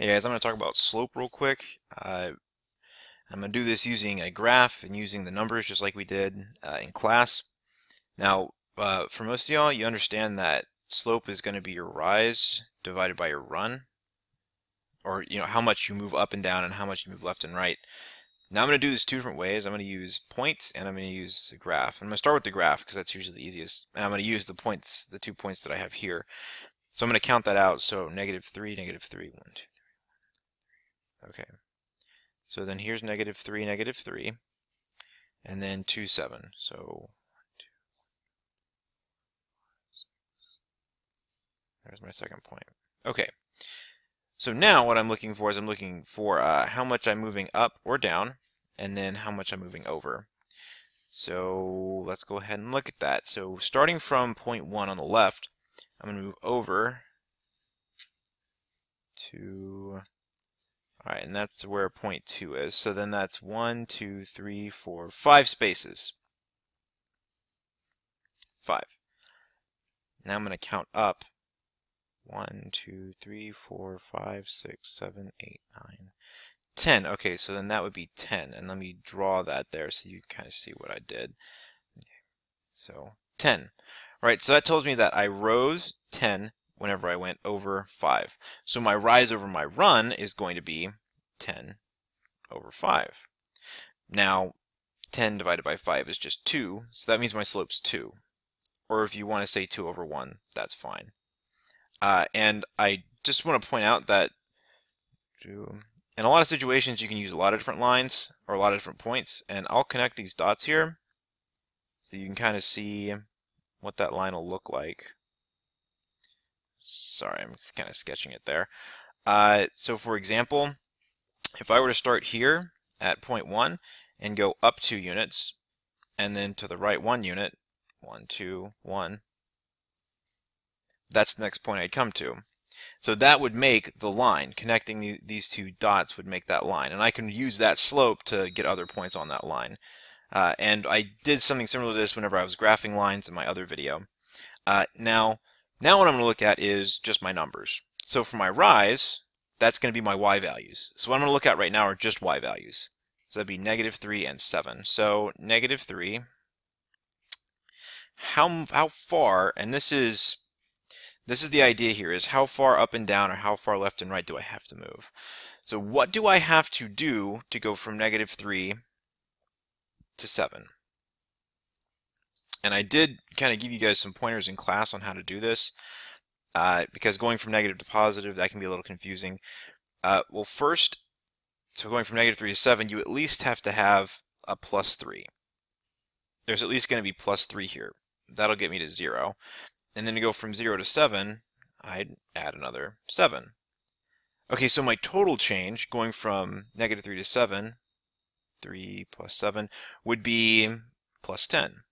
Hey guys, I'm going to talk about slope real quick. I'm going to do this using a graph and using the numbers just like we did in class. Now, for most of y'all, you understand that slope is going to be your rise divided by your run, or how much you move up and down and how much you move left and right. Now I'm going to do this two different ways. I'm going to use points and I'm going to use the graph. I'm going to start with the graph because that's usually the easiest, and I'm going to use the points, the 2 points that I have here. So I'm going to count that out. So -3, -3, 1, 2. Okay. So then here's -3, -3, and then 2, 7. So there's my second point. Okay. So now what I'm looking for is I'm looking for how much I'm moving up or down, and then how much I'm moving over. So let's go ahead and look at that. So starting from point 1 on the left, I'm going to move over to... Alright, and that's where point 2 is. So then that's 1, 2, 3, 4, 5 spaces. 5. Now I'm going to count up. 1, 2, 3, 4, 5, 6, 7, 8, 9, 10. Okay, so then that would be 10. And let me draw that there so you can kind of see what I did. So 10. Alright, so that tells me that I rose 10 whenever I went over 5. So my rise over my run is going to be 10 over 5. Now, 10 divided by 5 is just 2, so that means my slope's 2. Or if you want to say 2 over 1, that's fine. And I just want to point out that in a lot of situations you can use a lot of different lines or a lot of different points, and I'll connect these dots here so you can kind of see what that line will look like. Sorry, I'm kind of sketching it there. So for example, if I were to start here at point 1 and go up 2 units, and then to the right 1 unit, 1, 2, 1, that's the next point I'd come to. So that would make the line. Connecting these two dots would make that line. And I can use that slope to get other points on that line. And I did something similar to this whenever I was graphing lines in my other video. Now what I'm going to look at is just my numbers. So for my rise, that's going to be my y values. So what I'm going to look at right now are just y values. So that'd be -3 and 7. So -3, how far, and this is the idea here, is how far up and down or how far left and right do I have to move? So what do I have to do to go from -3 to 7? And I did kind of give you guys some pointers in class on how to do this, because going from negative to positive, that can be a little confusing. Well, first, so going from -3 to 7, you at least have to have a +3. There's at least going to be +3 here. That'll get me to 0. And then to go from 0 to 7, I'd add another 7. Okay, so my total change going from -3 to 7, 3 plus 7, would be +10.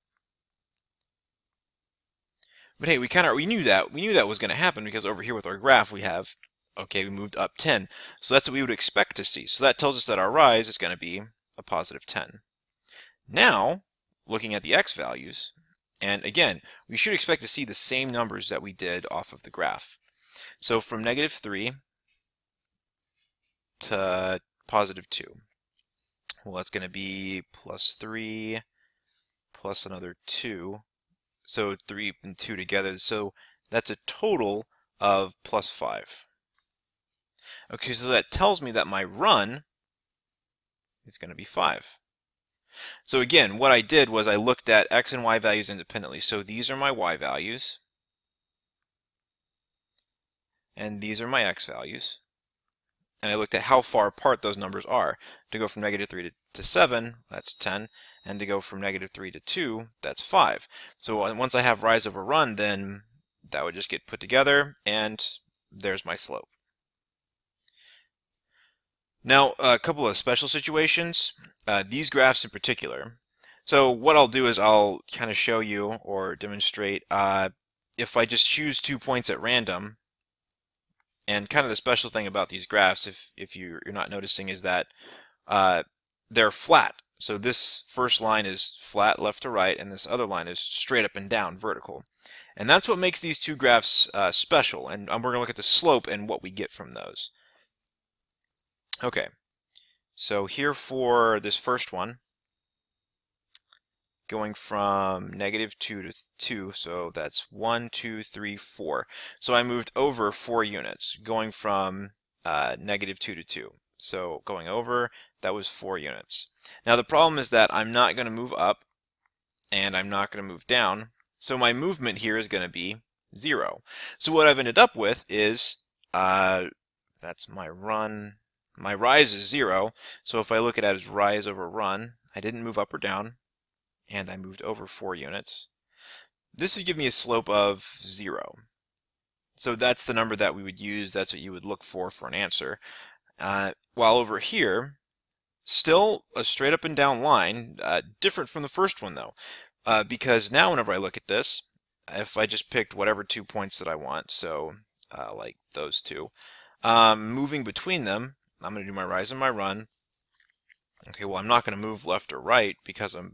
But hey, we knew that was going to happen because over here with our graph we have, okay, we moved up 10. So that's what we would expect to see. So that tells us that our rise is going to be a +10. Now, looking at the x values, and again, we should expect to see the same numbers that we did off of the graph. So from -3 to +2, well, that's going to be +3 plus another 2. So 3 and 2 together. So that's a total of +5. Okay, so that tells me that my run is going to be 5. So again, what I did was I looked at x and y values independently. So these are my y values, and these are my x values. And I looked at how far apart those numbers are. To go from -3 to 7, that's 10. And to go from -3 to 2, that's 5. So once I have rise over run, then that would just get put together, and there's my slope. Now, a couple of special situations, these graphs in particular. So what I'll do is I'll kind of show you or demonstrate if I just choose 2 points at random. And kind of the special thing about these graphs, if you're not noticing, is that they're flat. So this first line is flat left to right, and this other line is straight up and down, vertical. And that's what makes these two graphs special. And we're going to look at the slope and what we get from those. Okay, so here for this first one, going from -2 to 2, so that's 1, 2, 3, 4. So I moved over 4 units, going from -2 to 2. So going over, that was 4 units. Now the problem is that I'm not going to move up, and I'm not going to move down, so my movement here is going to be 0. So what I've ended up with is, that's my run. My rise is 0, so if I look at it as rise over run, I didn't move up or down, and I moved over 4 units. This would give me a slope of 0. So that's the number that we would use. That's what you would look for an answer. While over here, still a straight up and down line, different from the first one though, because now whenever I look at this, if I just picked whatever 2 points that I want, so like those two, moving between them, I'm going to do my rise and my run. Okay, well I'm not going to move left or right because the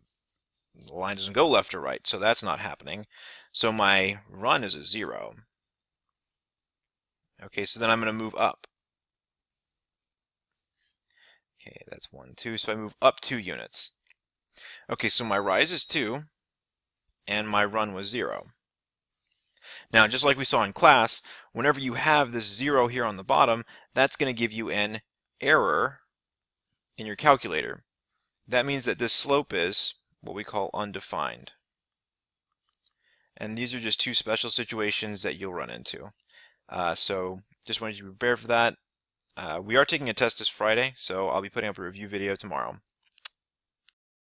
line doesn't go left or right, so that's not happening. So my run is a 0. Okay, so then I'm going to move up. Okay, that's 1, 2, so I move up 2 units. Okay, so my rise is 2, and my run was 0. Now, just like we saw in class, whenever you have this 0 here on the bottom, that's going to give you an error in your calculator. That means that this slope is what we call undefined. And these are just 2 special situations that you'll run into. So just wanted you to prepare for that. We are taking a test this Friday, so I'll be putting up a review video tomorrow.